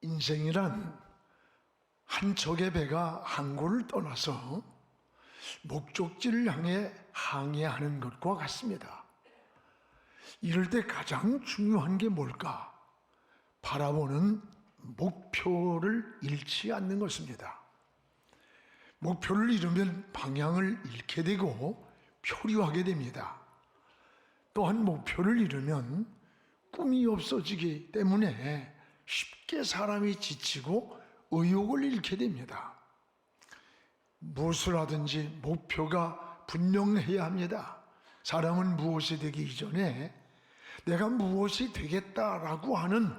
인생이란 한 척의 배가 항구를 떠나서 목적지를 향해 항해하는 것과 같습니다. 이럴 때 가장 중요한 게 뭘까? 바라보는 목표를 잃지 않는 것입니다. 목표를 잃으면 방향을 잃게 되고 표류하게 됩니다. 또한 목표를 잃으면 꿈이 없어지기 때문에 쉽게 사람이 지치고 의욕을 잃게 됩니다. 무엇을 하든지 목표가 분명해야 합니다. 사람은 무엇이 되기 이전에 내가 무엇이 되겠다라고 하는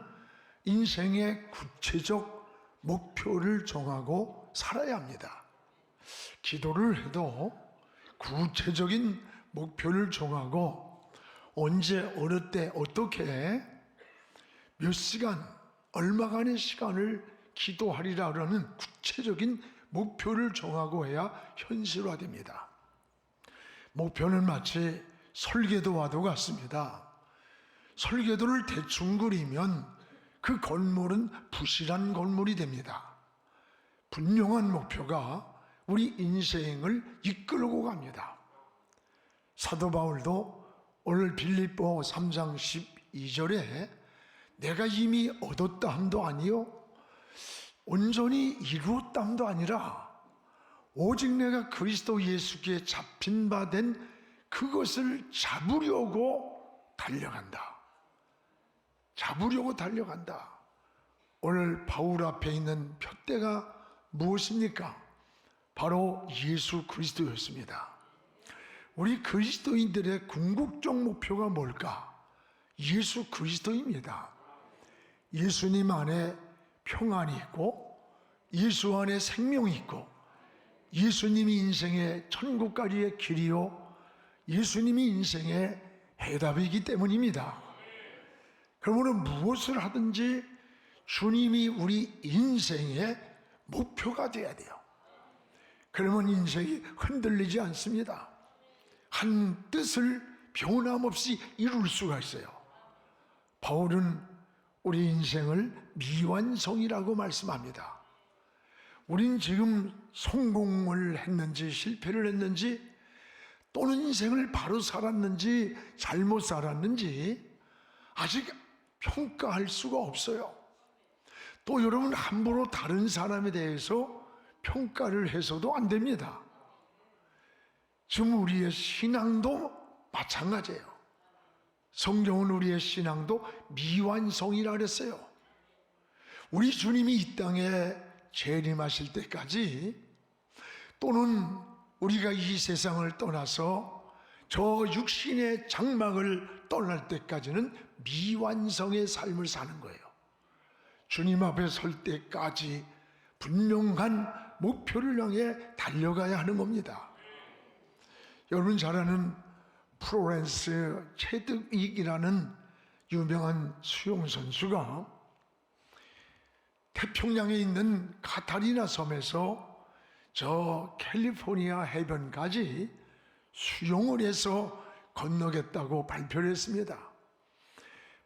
인생의 구체적 목표를 정하고 살아야 합니다. 기도를 해도 구체적인 목표를 정하고 언제 어느 때 어떻게 몇 시간 얼마간의 시간을 기도하리라는 구체적인 목표를 정하고 해야 현실화됩니다. 목표는 마치 설계도와도 같습니다. 설계도를 대충 그리면 그 건물은 부실한 건물이 됩니다. 분명한 목표가 우리 인생을 이끌고 갑니다. 사도 바울도 오늘 빌립보 3장 12절에 내가 이미 얻었다 함도 아니요 온전히 이루었다 함도 아니라 오직 내가 그리스도 예수께 잡힌 바 된 그것을 잡으려고 달려간다. 잡으려고 달려간다. 오늘 바울 앞에 있는 표대가 무엇입니까? 바로 예수 그리스도였습니다. 우리 그리스도인들의 궁극적 목표가 뭘까? 예수 그리스도입니다. 예수님 안에 평안이 있고 예수 안에 생명이 있고 예수님이 인생의 천국까지의 길이요 예수님이 인생의 해답이기 때문입니다. 그러므로 무엇을 하든지 주님이 우리 인생의 목표가 되어야 돼요. 그러면 인생이 흔들리지 않습니다. 한 뜻을 변함없이 이룰 수가 있어요. 바울은 우리 인생을 미완성이라고 말씀합니다. 우린 지금 성공을 했는지 실패를 했는지 또는 인생을 바로 살았는지 잘못 살았는지 아직 평가할 수가 없어요. 또 여러분 함부로 다른 사람에 대해서 평가를 해서도 안 됩니다. 지금 우리의 신앙도 마찬가지예요. 성경은 우리의 신앙도 미완성이라 그랬어요. 우리 주님이 이 땅에 재림하실 때까지 또는 우리가 이 세상을 떠나서 저 육신의 장막을 떠날 때까지는 미완성의 삶을 사는 거예요. 주님 앞에 설 때까지 분명한 목표를 향해 달려가야 하는 겁니다. 여러분 잘 아는 플로렌스 체드윅이라는 유명한 수영선수가 태평양에 있는 카타리나 섬에서 저 캘리포니아 해변까지 수영을 해서 건너겠다고 발표를 했습니다.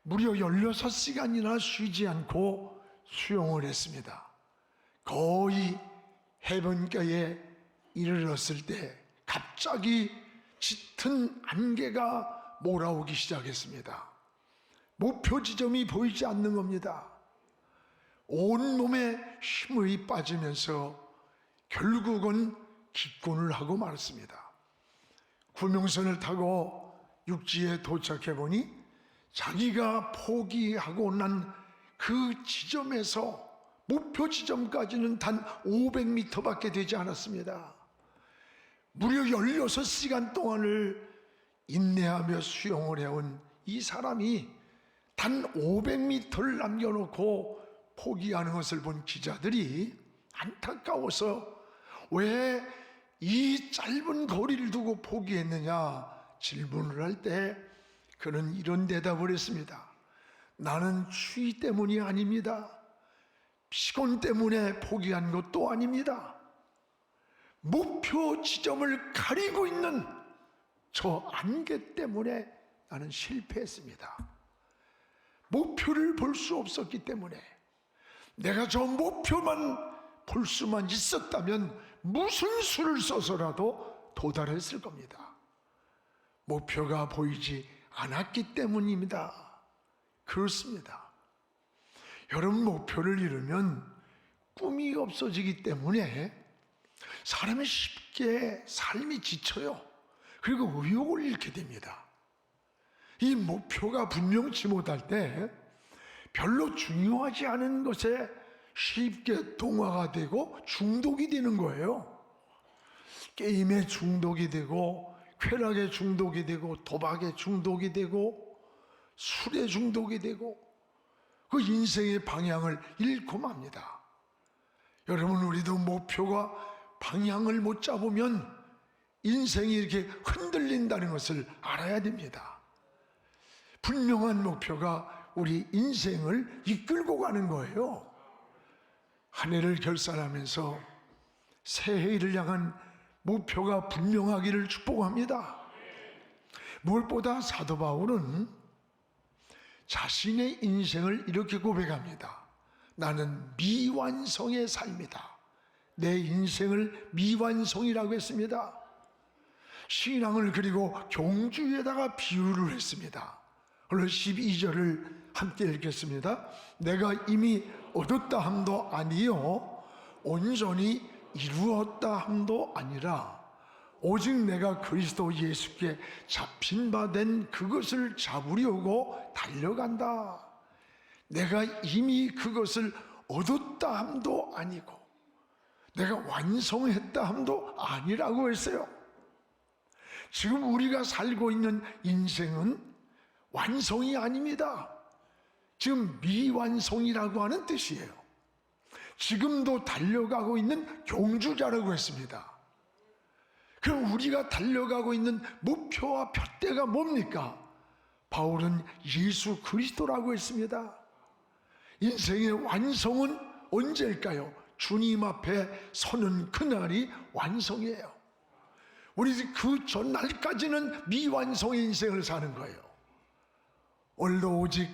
무려 16시간이나 쉬지 않고 수영을 했습니다. 거의 해변가에 이르렀을 때 갑자기 짙은 안개가 몰아오기 시작했습니다. 목표 지점이 보이지 않는 겁니다. 온몸에 힘이 빠지면서 결국은 기권을 하고 말았습니다. 구명선을 타고 육지에 도착해 보니 자기가 포기하고 난 그 지점에서 목표 지점까지는 단 500m밖에 되지 않았습니다. 무려 16시간 동안을 인내하며 수영을 해온 이 사람이 단 500m를 남겨놓고 포기하는 것을 본 기자들이 안타까워서 왜 이 짧은 거리를 두고 포기했느냐 질문을 할 때 그는 이런 대답을 했습니다. 나는 추위 때문이 아닙니다. 피곤 때문에 포기한 것도 아닙니다. 목표 지점을 가리고 있는 저 안개 때문에 나는 실패했습니다. 목표를 볼 수 없었기 때문에 내가 저 목표만 볼 수만 있었다면 무슨 수를 써서라도 도달했을 겁니다. 목표가 보이지 않았기 때문입니다. 그렇습니다. 여러분, 목표를 이루면 꿈이 없어지기 때문에 사람이 쉽게 삶이 지쳐요. 그리고 의욕을 잃게 됩니다. 이 목표가 분명치 못할 때 별로 중요하지 않은 것에 쉽게 동화가 되고 중독이 되는 거예요. 게임에 중독이 되고, 쾌락에 중독이 되고, 도박에 중독이 되고, 술에 중독이 되고, 그 인생의 방향을 잃고 맙니다. 여러분, 우리도 목표가 방향을 못 잡으면 인생이 이렇게 흔들린다는 것을 알아야 됩니다. 분명한 목표가 우리 인생을 이끌고 가는 거예요. 한 해를 결산하면서 새해를 향한 목표가 분명하기를 축복합니다. 무엇보다 사도 바울은 자신의 인생을 이렇게 고백합니다. 나는 미완성의 삶이다. 내 인생을 미완성이라고 했습니다. 신앙을 그리고 경주에다가 비유를 했습니다. 오늘 12절을 함께 읽겠습니다. 내가 이미 얻었다 함도 아니요 온전히 이루었다 함도 아니라 오직 내가 그리스도 예수께 잡힌 바 된 그것을 잡으려고 달려간다. 내가 이미 그것을 얻었다 함도 아니고 내가 완성했다 함도 아니라고 했어요. 지금 우리가 살고 있는 인생은 완성이 아닙니다. 지금 미완성이라고 하는 뜻이에요. 지금도 달려가고 있는 경주자라고 했습니다. 그럼 우리가 달려가고 있는 목표와 푯대가 뭡니까? 바울은 예수 그리스도라고 했습니다. 인생의 완성은 언제일까요? 주님 앞에 서는 그날이 완성이에요. 우리 그 전날까지는 미완성의 인생을 사는 거예요. 오늘도 오직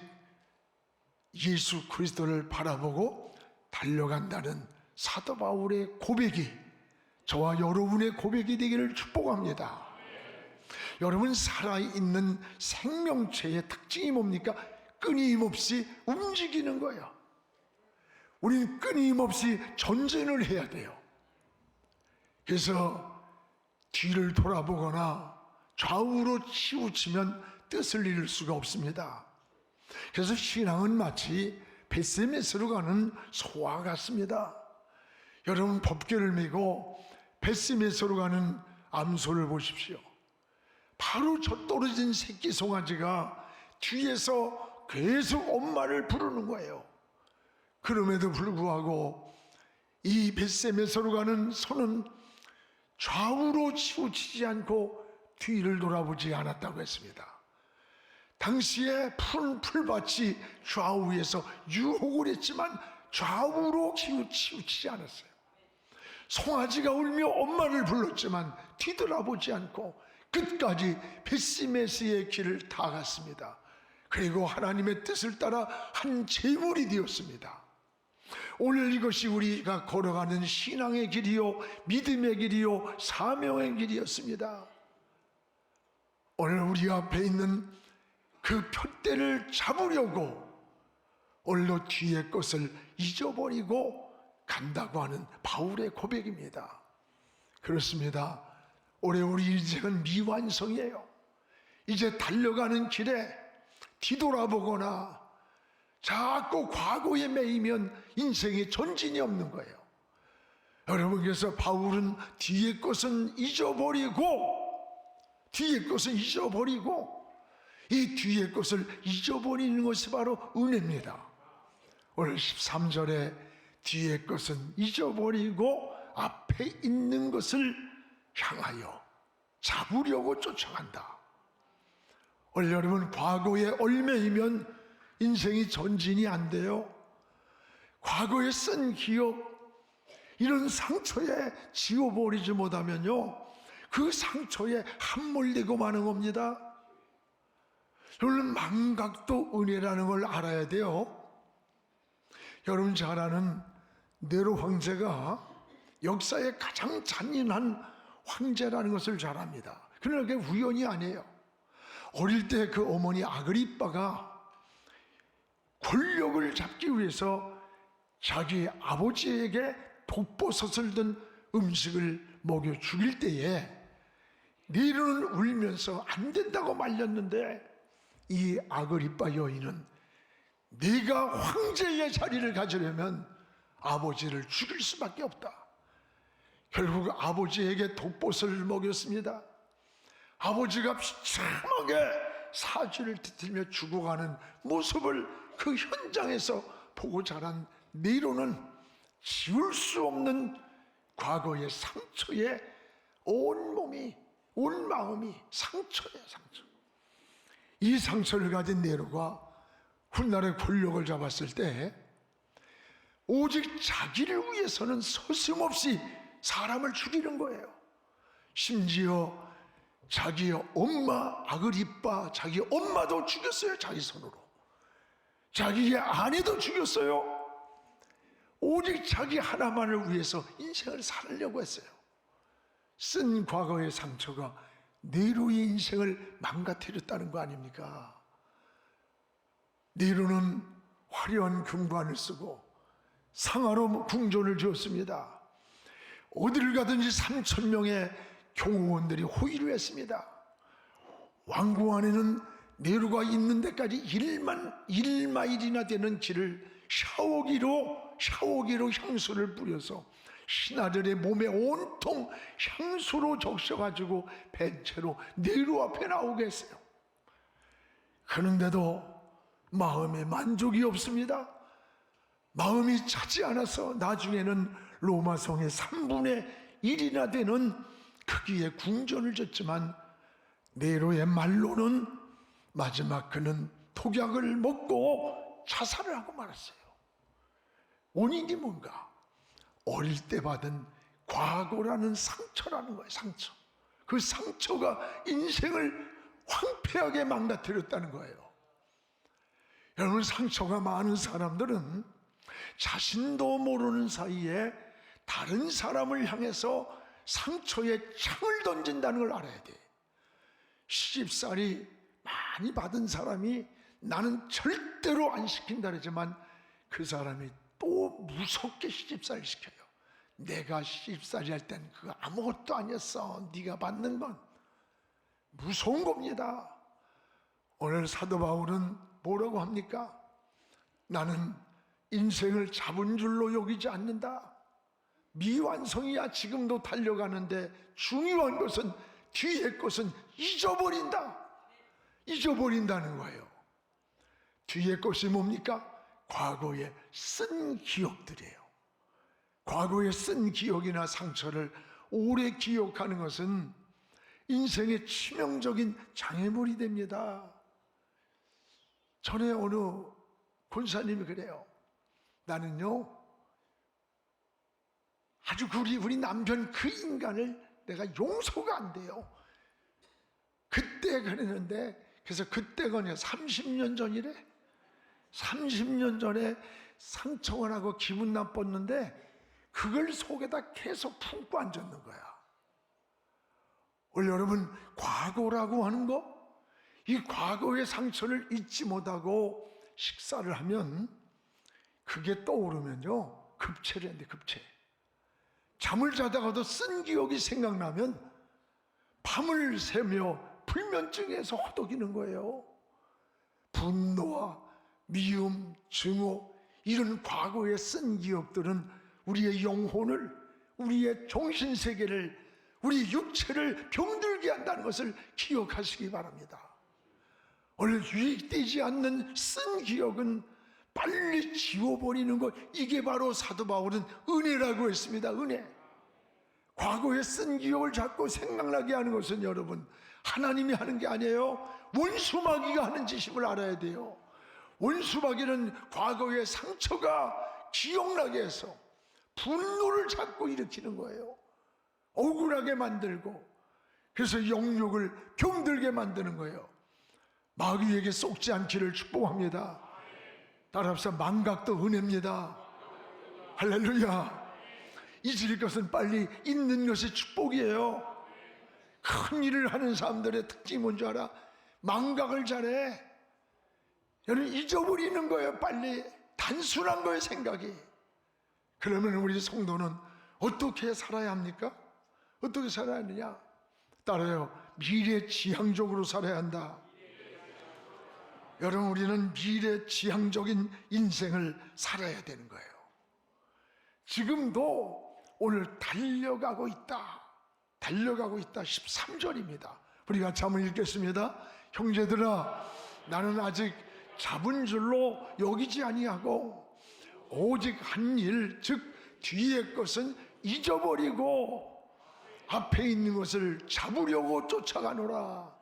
예수 그리스도를 바라보고 달려간다는 사도 바울의 고백이 저와 여러분의 고백이 되기를 축복합니다. 여러분, 살아있는 생명체의 특징이 뭡니까? 끊임없이 움직이는 거예요. 우리는 끊임없이 전진을 해야 돼요. 그래서 뒤를 돌아보거나 좌우로 치우치면 뜻을 잃을 수가 없습니다. 그래서 신앙은 마치 벳세메스로 가는 소와 같습니다. 여러분, 법궤를 메고 벳세메스로 가는 암소를 보십시오. 바로 젖떨어진 새끼 송아지가 뒤에서 계속 엄마를 부르는 거예요. 그럼에도 불구하고 이 벳세메스로 가는 소는 좌우로 치우치지 않고 뒤를 돌아보지 않았다고 했습니다. 당시에 푸른 풀밭이 좌우에서 유혹을 했지만 좌우로 치우치지 않았어요. 송아지가 울며 엄마를 불렀지만 뒤돌아보지 않고 끝까지 벳세메스의 길을 다 갔습니다. 그리고 하나님의 뜻을 따라 한 제물이 되었습니다. 오늘 이것이 우리가 걸어가는 신앙의 길이요, 믿음의 길이요, 사명의 길이었습니다. 오늘 우리 앞에 있는 그 푯대를 잡으려고 오늘도 뒤의 것을 잊어버리고 간다고 하는 바울의 고백입니다. 그렇습니다. 올해 우리 인생은 미완성이에요. 이제 달려가는 길에 뒤돌아보거나 자꾸 과거에 매이면 인생에 전진이 없는 거예요. 여러분께서 바울은 뒤의 것은 잊어버리고 이 뒤의 것을 잊어버리는 것이 바로 은혜입니다. 오늘 13절에 뒤의 것은 잊어버리고 앞에 있는 것을 향하여 잡으려고 쫓아간다. 오늘 여러분, 과거에 얽매이면 인생이 전진이 안 돼요. 과거에 쓴 기억, 이런 상처에 지워버리지 못하면요, 그 상처에 함몰되고 마는 겁니다. 여러분, 망각도 은혜라는 걸 알아야 돼요. 여러분 잘 아는 네로 황제가 역사의 가장 잔인한 황제라는 것을 잘 압니다. 그러나 그게 우연이 아니에요. 어릴 때 그 어머니 아그리빠가 권력을 잡기 위해서 자기 아버지에게 독버섯을 든 음식을 먹여 죽일 때에 네로는 울면서 안 된다고 말렸는데, 이 아그리빠 여인은 네가 황제의 자리를 가지려면 아버지를 죽일 수밖에 없다. 결국 아버지에게 독버섯을 먹였습니다. 아버지가 비참하게 사지를 뒤틀며 죽어가는 모습을 그 현장에서 보고 자란 네로는 지울 수 없는 과거의 상처에 온 몸이, 온 마음이 상처예요, 상처. 이 상처를 가진 네로가 훗날에 권력을 잡았을 때 오직 자기를 위해서는 서슴없이 사람을 죽이는 거예요. 심지어 자기의 엄마 아그리빠, 자기 엄마도 죽였어요. 자기 손으로. 자기의 아내도 죽였어요. 오직 자기 하나만을 위해서 인생을 살려고 했어요. 쓴 과거의 상처가 네로의 인생을 망가뜨렸다는 거 아닙니까? 네로는 화려한 금관을 쓰고 상하로 궁전을 지었습니다. 어디를 가든지 3,000명의 경호원들이 호위를 했습니다. 왕궁 안에는 네로가 있는 데까지 1마일이나 되는 길을 샤워기로 향수를 뿌려서 신하들의 몸에 온통 향수로 적셔가지고 벤체로 네로 앞에 나오게 했어요. 그런데도 마음에 만족이 없습니다. 마음이 차지 않아서 나중에는 로마 성의 3분의 1이나 되는 크기의 궁전을 졌지만, 네로의 말로는 마지막 그는 독약을 먹고 자살을 하고 말았어요. 원인이 뭔가? 어릴 때 받은 과거라는 상처라는 거예요. 상처. 그 상처가 인생을 황폐하게 망가뜨렸다는 거예요. 여러분, 상처가 많은 사람들은 자신도 모르는 사이에 다른 사람을 향해서 상처에 창을 던진다는 걸 알아야 돼. 시집살이 많이 받은 사람이 나는 절대로 안 시킨다 그러지만 그 사람이 또 무섭게 시집살이 시켜요. 내가 시집살이 할 땐 그거 아무것도 아니었어. 네가 받는 건 무서운 겁니다. 오늘 사도 바울은 뭐라고 합니까? 나는 인생을 잡은 줄로 여기지 않는다. 미완성이야. 지금도 달려가는데 중요한 것은 뒤의 것은 잊어버린다는 거예요. 뒤의 것이 뭡니까? 과거에 쓴 기억들이에요. 과거에 쓴 기억이나 상처를 오래 기억하는 것은 인생의 치명적인 장애물이 됩니다. 전에 어느 권사님이 그래요. 나는요, 아주 우리 남편 그 인간을 내가 용서가 안 돼요. 그때 그랬는데, 그래서 그때가 30년 전이래. 30년 전에 상처가 나고 기분 나빴는데 그걸 속에다 계속 품고 앉았는 거야. 오늘 여러분, 과거라고 하는 거, 이 과거의 상처를 잊지 못하고 식사를 하면 그게 떠오르면요, 급체를 했는데 급체. 잠을 자다가도 쓴 기억이 생각나면 밤을 새며 불면증에서 허덕이는 거예요. 분노와 미움, 증오, 이런 과거에 쓴 기억들은 우리의 영혼을, 우리의 정신세계를, 우리 육체를 병들게 한다는 것을 기억하시기 바랍니다. 오늘 유익되지 않는 쓴 기억은 빨리 지워버리는 것, 이게 바로 사도 바울은 은혜라고 했습니다. 은혜. 과거에 쓴 기억을 자꾸 생각나게 하는 것은 여러분, 하나님이 하는 게 아니에요. 원수마귀가 하는 짓임을 알아야 돼요. 원수마귀는 과거의 상처가 기억나게 해서 분노를 자꾸 일으키는 거예요. 억울하게 만들고, 그래서 영육을 병들게 만드는 거예요. 마귀에게 속지 않기를 축복합니다. 따라합시다. 망각도 은혜입니다. 할렐루야. 잊을 것은 빨리 잊는 것이 축복이에요. 큰 일을 하는 사람들의 특징이 뭔지 알아? 망각을 잘해. 여러분, 잊어버리는 거예요. 빨리. 단순한 거예요, 생각이. 그러면 우리 성도는 어떻게 살아야 합니까? 어떻게 살아야 하느냐? 따라요. 미래지향적으로 살아야 한다. 여러분, 우리는 미래지향적인 인생을 살아야 되는 거예요. 지금도 오늘 달려가고 있다. 달려가고 있다. 13절입니다. 우리 같이 한번 읽겠습니다. 형제들아, 나는 아직 잡은 줄로 여기지 아니하고 오직 한 일, 즉 뒤의 것은 잊어버리고 앞에 있는 것을 잡으려고 쫓아가노라.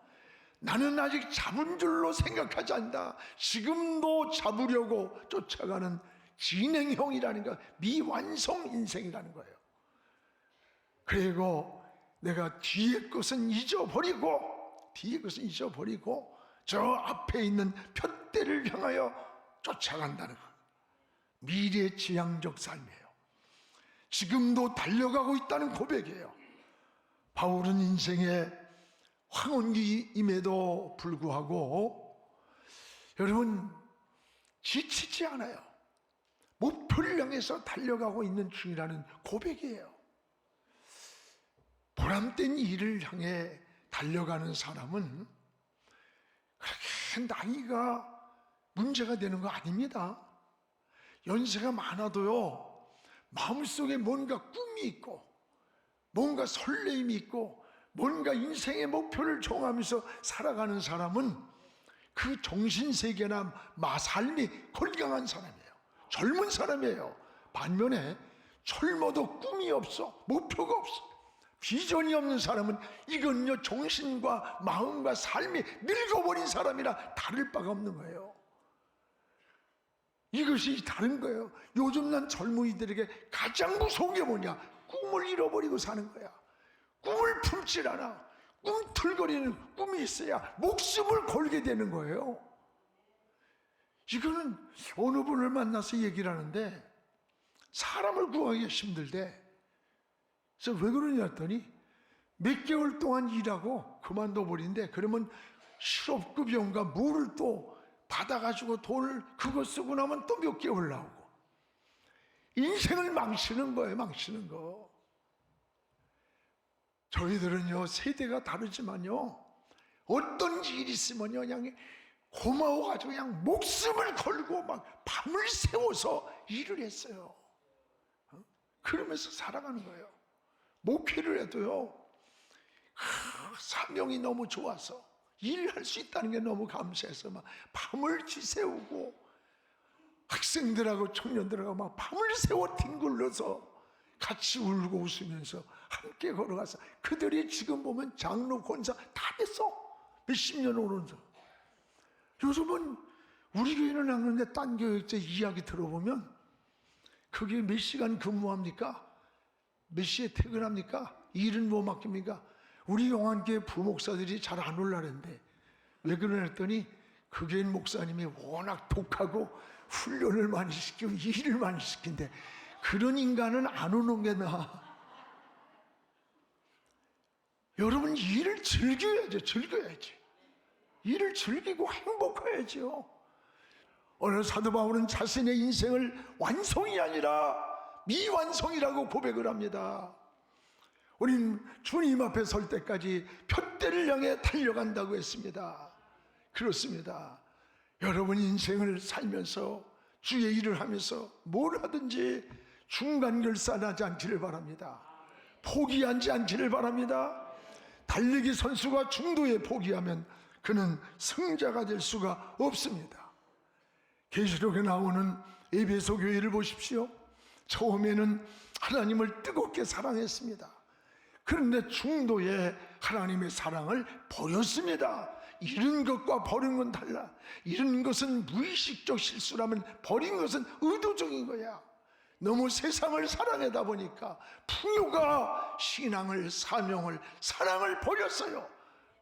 나는 아직 잡은 줄로 생각하지 않는다. 지금도 잡으려고 쫓아가는 진행형이라는 거, 미완성 인생이라는 거예요. 그리고 내가 뒤의 것은 잊어버리고 저 앞에 있는 푯대를 향하여 쫓아간다는 것. 미래지향적 삶이에요. 지금도 달려가고 있다는 고백이에요. 바울은 인생의 황혼기임에도 불구하고 여러분 지치지 않아요. 목표를 향해서 달려가고 있는 중이라는 고백이에요. 보람된 일을 향해 달려가는 사람은 그렇게 나이가 문제가 되는 거 아닙니다. 연세가 많아도요, 마음속에 뭔가 꿈이 있고 뭔가 설레임이 있고 뭔가 인생의 목표를 정하면서 살아가는 사람은 그 정신세계나 삶이 건강한 사람이에요. 젊은 사람이에요. 반면에 젊어도 꿈이 없어, 목표가 없어, 비전이 없는 사람은 이건요 정신과 마음과 삶이 늙어버린 사람이라 다를 바가 없는 거예요. 이것이 다른 거예요. 요즘 난 젊은이들에게 가장 무서운 게 뭐냐? 꿈을 잃어버리고 사는 거야. 꿈을 품질 않아. 꿈틀거리는 꿈이 있어야 목숨을 걸게 되는 거예요. 이거는 어느 분을 만나서 얘기를 하는데 사람을 구하기가 힘들대. 그래서 왜 그러냐 했더니 몇 개월 동안 일하고 그만둬 버린대. 그러면 실업급여인가 뭐를 또 받아가지고 돈을 그거 쓰고 나면 또 몇 개월 나오고 인생을 망치는 거예요. 망치는 거. 저희들은요 세대가 다르지만요 어떤 일이 있으면요 그냥 고마워가지고 그냥 목숨을 걸고 막 밤을 새워서 일을 했어요. 그러면서 살아가는 거예요. 목회를 해도요 사명이 너무 좋아서 일할 수 있다는 게 너무 감사해서 막 밤을 지새우고 학생들하고 청년들하고 막 밤을 새워 뒹굴러서 같이 울고 웃으면서 함께 걸어가서 그들이 지금 보면 장로 권사 다 됐어. 몇십 년 오면서. 요즘은 우리 교회는 안 그런데 딴 교회 이야기 들어보면 그게 몇 시간 근무합니까? 몇 시에 퇴근합니까? 일은 뭐 맡깁니까? 우리 용안교회 부목사들이 잘 안 올라는데 왜 그러냐 했더니 그 교회 목사님이 워낙 독하고 훈련을 많이 시키고 일을 많이 시킨대. 그런 인간은 안 오는 게 나아. 여러분 일을 즐겨야죠. 즐겨야지. 일을 즐기고 행복해야죠. 오늘 사도 바울은 자신의 인생을 완성이 아니라 미완성이라고 고백을 합니다. 우린 주님 앞에 설 때까지 푯대를 향해 달려간다고 했습니다. 그렇습니다. 여러분 인생을 살면서 주의 일을 하면서 뭘 하든지 중간결산하지 않기를 바랍니다. 포기하지 않기를 바랍니다. 달리기 선수가 중도에 포기하면 그는 승자가 될 수가 없습니다. 계시록에 나오는 에베소 교회를 보십시오. 처음에는 하나님을 뜨겁게 사랑했습니다. 그런데 중도에 하나님의 사랑을 버렸습니다. 잃은 것과 버린 건 달라. 잃은 것은 무의식적 실수라면 버린 것은 의도적인 거야. 너무 세상을 사랑하다 보니까 풍요가 신앙을, 사명을, 사랑을 버렸어요.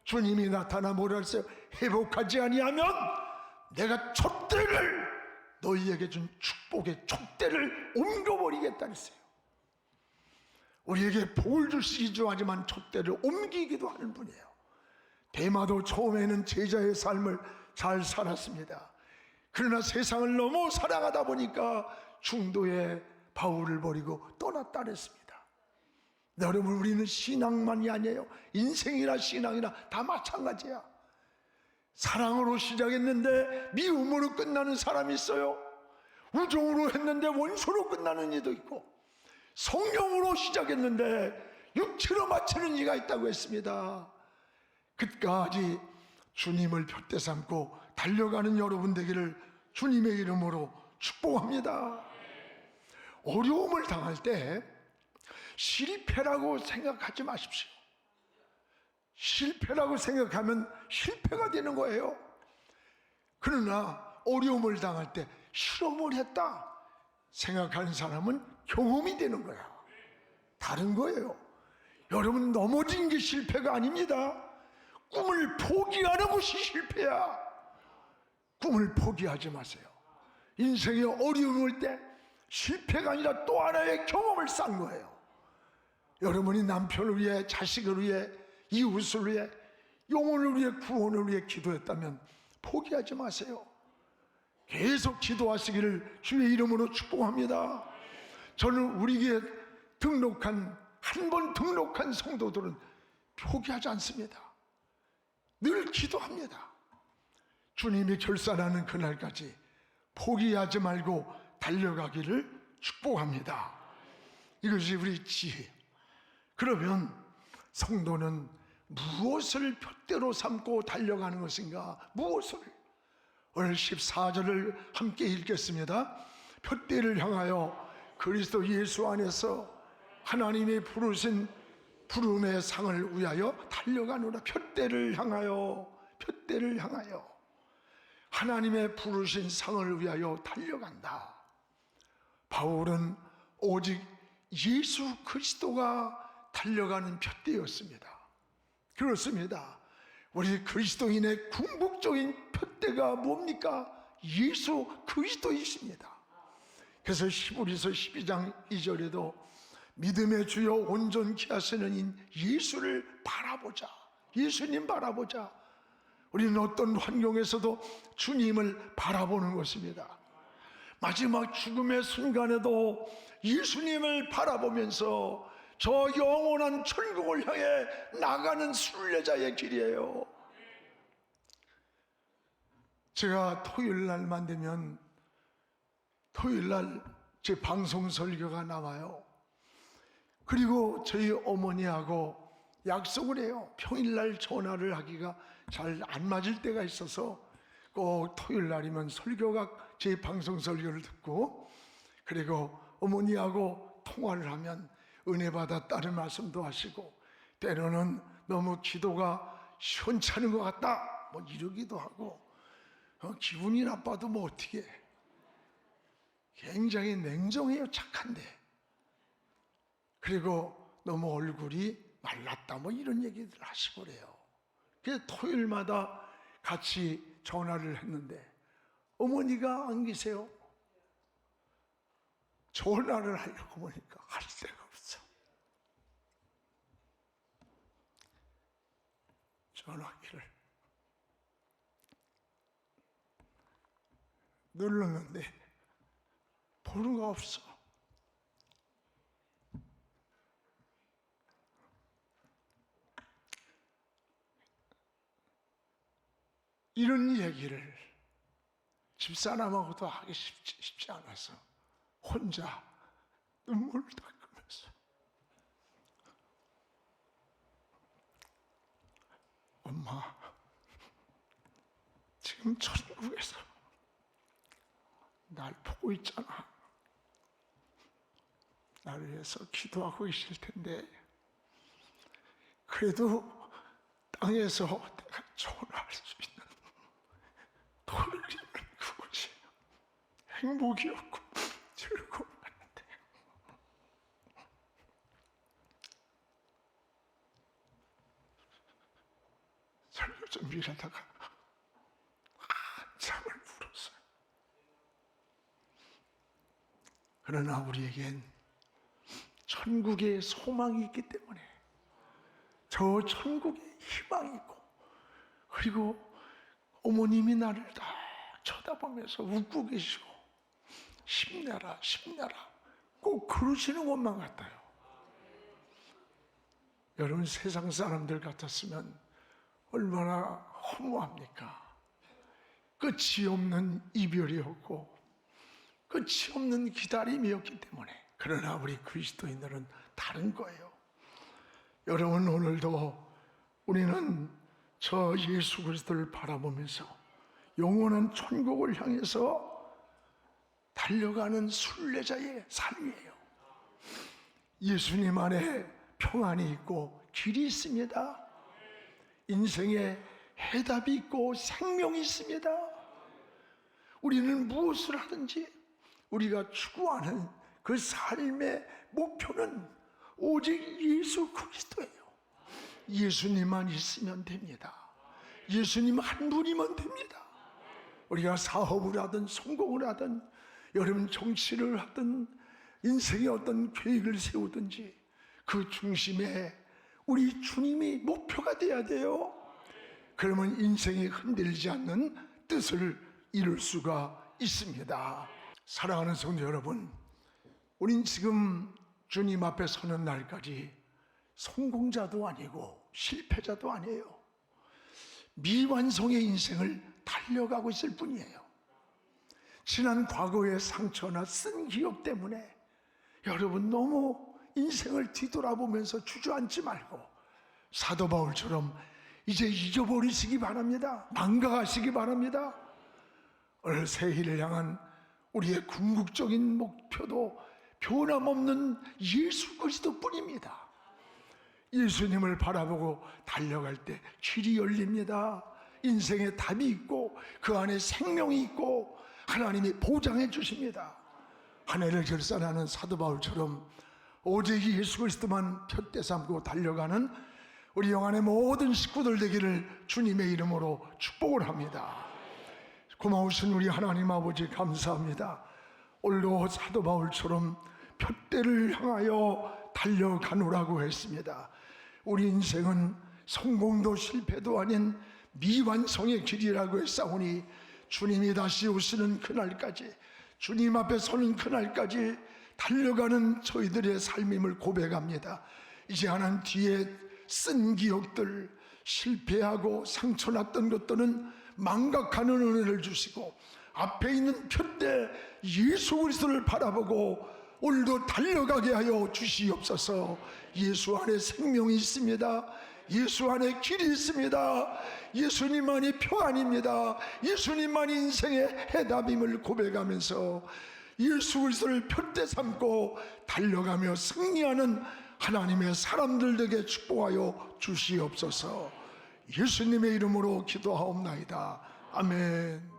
주님이 나타나 뭐라 했어요? 회복하지 아니하면 내가 촛대를 너희에게 준 축복의 촛대를 옮겨버리겠다 했어요. 우리에게 복을 주시기도 하지만 촛대를 옮기기도 하는 분이에요. 데마도 처음에는 제자의 삶을 잘 살았습니다. 그러나 세상을 너무 사랑하다 보니까 중도에 바울을 버리고 떠났다 그랬습니다. 여러분, 우리는 신앙만이 아니에요. 인생이나 신앙이나 다 마찬가지야. 사랑으로 시작했는데 미움으로 끝나는 사람이 있어요. 우정으로 했는데 원수로 끝나는 이도 있고, 성령으로 시작했는데 육체로 마치는 이가 있다고 했습니다. 끝까지 주님을 푯대 삼고 달려가는 여러분 되기를 주님의 이름으로 축복합니다. 어려움을 당할 때 실패라고 생각하지 마십시오. 실패라고 생각하면 실패가 되는 거예요. 그러나 어려움을 당할 때 실험을 했다 생각하는 사람은 경험이 되는 거야. 다른 거예요. 여러분, 넘어진 게 실패가 아닙니다. 꿈을 포기하는 것이 실패야. 꿈을 포기하지 마세요. 인생에 어려움이 올 때 실패가 아니라 또 하나의 경험을 쌓은 거예요. 여러분이 남편을 위해, 자식을 위해, 이웃을 위해, 영혼을 위해, 구원을 위해 기도했다면 포기하지 마세요. 계속 기도하시기를 주의 이름으로 축복합니다. 저는 우리에게 한 번 등록한 성도들은 포기하지 않습니다. 늘 기도합니다. 주님이 결산하는 그날까지 포기하지 말고 달려가기를 축복합니다. 이것이 우리 지혜. 그러면 성도는 무엇을 푯대로 삼고 달려가는 것인가? 무엇을? 오늘 14절을 함께 읽겠습니다. 푯대를 향하여 그리스도 예수 안에서 하나님이 부르신 부름의 상을 위하여 달려가노라. 푯대를 향하여, 푯대를 향하여 하나님의 부르신 상을 위하여 달려간다. 바울은 오직 예수 그리스도가 달려가는 푯대였습니다. 그렇습니다. 우리 그리스도인의 궁극적인 푯대가 뭡니까? 예수 그리스도이십니다. 그래서 히브리서 12장 2절에도 믿음의 주요 온전케 하시는 인 예수를 바라보자. 예수님 바라보자. 우리는 어떤 환경에서도 주님을 바라보는 것입니다. 마지막 죽음의 순간에도 예수님을 바라보면서 저 영원한 천국을 향해 나가는 순례자의 길이에요. 제가 토요일 날만 되면 토요일 날 제 방송 설교가 나와요. 그리고 저희 어머니하고 약속을 해요. 평일날 전화를 하기가 잘 안 맞을 때가 있어서 꼭 토요일 날이면 설교가 제 방송 설교를 듣고, 그리고 어머니하고 통화를 하면 은혜 받았다는 말씀도 하시고, 때로는 너무 기도가 시원찮은 것 같다 뭐 이러기도 하고, 기분이 나빠도 뭐 어떻게 해. 굉장히 냉정해요. 착한데. 그리고 너무 얼굴이 말랐다 뭐 이런 얘기들 하시고 그래요. 그래서 토요일마다 같이 전화를 했는데 어머니가 안 계세요. 전화를 하려고 보니까 할 데가 없어. 전화기를 눌렀는데 번호가 없어. 이런 얘기를 집사람하고도 하기 쉽지 않아서 혼자 눈물을 닦으면서, 엄마, 지금 천국에서 날 보고 있잖아. 나를 위해서 기도하고 계실 텐데, 그래도 땅에서 내가 전화할 수 있는 돌리는 그것이 행복이었고 즐거웠는데, 설교 준비를 하다가 한참을 울었어요. 그러나 우리에겐 천국의 소망이 있기 때문에 저 천국에 희망이 있고, 그리고 어머님이 나를 딱 쳐다보면서 웃고 계시고 힘내라 힘내라 꼭 그러시는 것만 같아요. 여러분, 세상 사람들 같았으면 얼마나 허무합니까? 끝이 없는 이별이었고 끝이 없는 기다림이었기 때문에. 그러나 우리 그리스도인들은 다른 거예요. 여러분, 오늘도 우리는 저 예수 그리스도를 바라보면서 영원한 천국을 향해서 달려가는 순례자의 삶이에요. 예수님 안에 평안이 있고 길이 있습니다. 인생에 해답이 있고 생명이 있습니다. 우리는 무엇을 하든지 우리가 추구하는 그 삶의 목표는 오직 예수 그리스도예요. 예수님만 있으면 됩니다. 예수님 한 분이면 됩니다. 우리가 사업을 하든 성공을 하든 여러분 정치를 하든 인생의 어떤 계획을 세우든지 그 중심에 우리 주님이 목표가 돼야 돼요. 그러면 인생이 흔들리지 않는 뜻을 이룰 수가 있습니다. 사랑하는 성도 여러분, 우린 지금 주님 앞에 서는 날까지 성공자도 아니고 실패자도 아니에요. 미완성의 인생을 달려가고 있을 뿐이에요. 지난 과거의 상처나 쓴 기억 때문에 여러분 너무 인생을 뒤돌아보면서 주저앉지 말고 사도 바울처럼 이제 잊어버리시기 바랍니다. 망각하시기 바랍니다. 오늘 새해를 향한 우리의 궁극적인 목표도 변함없는 예수 그리스도뿐입니다. 예수님을 바라보고 달려갈 때 길이 열립니다. 인생에 답이 있고 그 안에 생명이 있고 하나님이 보장해 주십니다. 한 해를 결산하는 사도 바울처럼 오직 예수 그리스도만 푯대 삼고 달려가는 우리 영안의 모든 식구들 되기를 주님의 이름으로 축복을 합니다. 고마우신 우리 하나님 아버지 감사합니다. 오늘도 사도 바울처럼 푯대를 향하여 달려가노라고 했습니다. 우리 인생은 성공도 실패도 아닌 미완성의 길이라고 했사오니 주님이 다시 오시는 그날까지, 주님 앞에 서는 그날까지 달려가는 저희들의 삶임을 고백합니다. 이제 하나님 뒤에 쓴 기억들, 실패하고 상처났던 것들은 망각하는 은혜를 주시고 앞에 있는 푯대 예수 그리스도를 바라보고 오늘도 달려가게 하여 주시옵소서. 예수 안에 생명이 있습니다. 예수 안에 길이 있습니다. 예수님만이 평안입니다. 예수님만이 인생의 해답임을 고백하면서 예수 그리스도를 푯대 삼고 달려가며 승리하는 하나님의 사람들 되게 축복하여 주시옵소서. 예수님의 이름으로 기도하옵나이다. 아멘.